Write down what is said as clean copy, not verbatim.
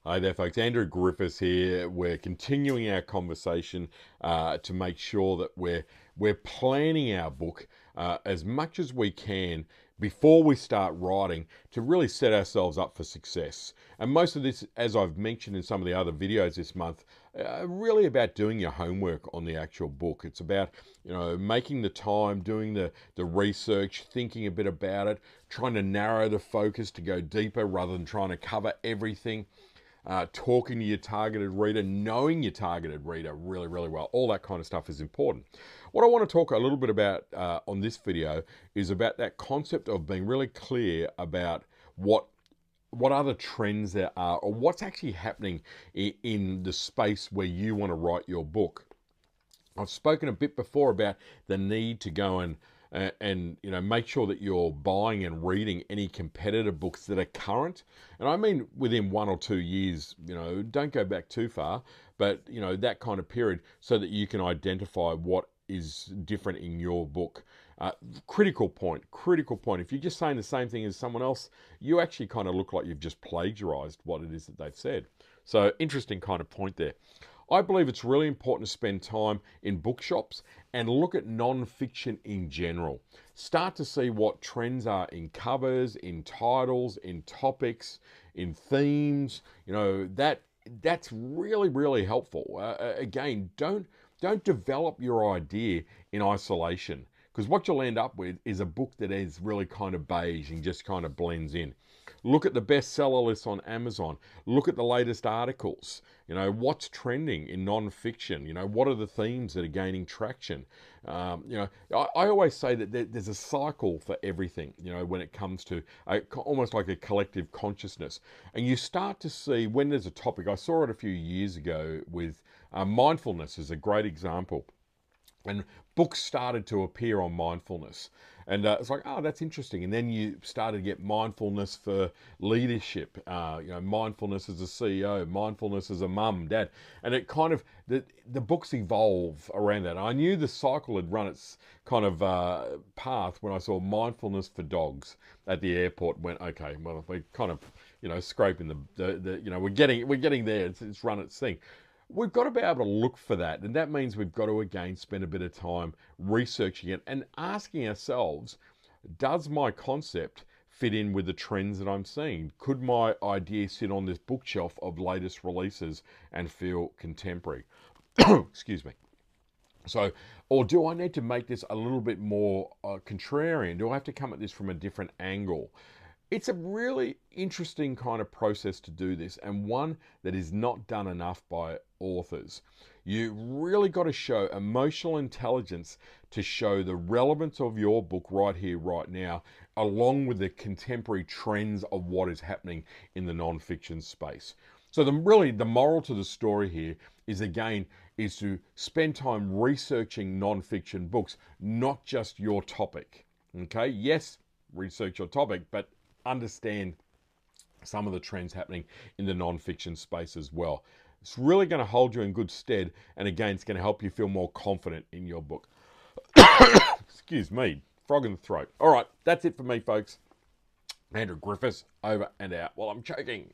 Hi there, folks. Andrew Griffiths here. We're continuing our conversation to make sure that we're planning our book as much as we can before we start writing to really set ourselves up for success. And most of this, as I've mentioned in some of the other videos this month, really about doing your homework on the actual book. It's about making the time, doing the research, thinking a bit about it, trying to narrow the focus to go deeper rather than trying to cover everything. Talking to your targeted reader, knowing your targeted reader really, really well. All that kind of stuff is important. What I want to talk a little bit about on this video is about that concept of being really clear about what other trends there are or what's actually happening in the space where you want to write your book. I've spoken a bit before about the need to go and make sure that you're buying and reading any competitor books that are current, and I mean within 1 or 2 years. Don't go back too far, but that kind of period, so that you can identify what is different in your book. Critical point. If you're just saying the same thing as someone else, you actually kind of look like you've just plagiarized what it is that they've said. So interesting kind of point there. I believe it's really important to spend time in bookshops and look at non-fiction in general. Start to see what trends are in covers, in titles, in topics, in themes. That's really, really helpful. Again, don't develop your idea in isolation, because what you'll end up with is a book that is really kind of beige and just kind of blends in. Look at the bestseller lists on Amazon. Look at the latest articles. What's trending in non-fiction. What are the themes that are gaining traction? I always say that there's a cycle for everything, when it comes to almost like a collective consciousness. And you start to see when there's a topic. I saw it a few years ago with mindfulness is a great example. And books started to appear on mindfulness. And it's like, oh, that's interesting. And then you started to get mindfulness for leadership, mindfulness as a CEO, mindfulness as a mum, dad. And it kind of, the books evolve around that. I knew the cycle had run its kind of path when I saw mindfulness for dogs at the airport. Went, okay, well, we're kind of, scraping we're getting there. It's run its thing. We've got to be able to look for that, and that means we've got to again spend a bit of time researching it and asking ourselves, does my concept fit in with the trends that I'm seeing? Could my idea sit on this bookshelf of latest releases and feel contemporary? Excuse me. So, or do I need to make this a little bit more contrarian? Do I have to come at this from a different angle? It's a really interesting kind of process to do this, and one that is not done enough by authors. You really got to show emotional intelligence to show the relevance of your book right here, right now, along with the contemporary trends of what is happening in the non-fiction space. So the moral to the story here is, again, is to spend time researching non-fiction books, not just your topic. Okay, yes, research your topic, but understand some of the trends happening in the non-fiction space as well. It's really going to hold you in good stead, and again, it's going to help you feel more confident in your book. Excuse me, frog in the throat. All right, that's it for me, folks. Andrew Griffiths, over and out. Well, I'm choking.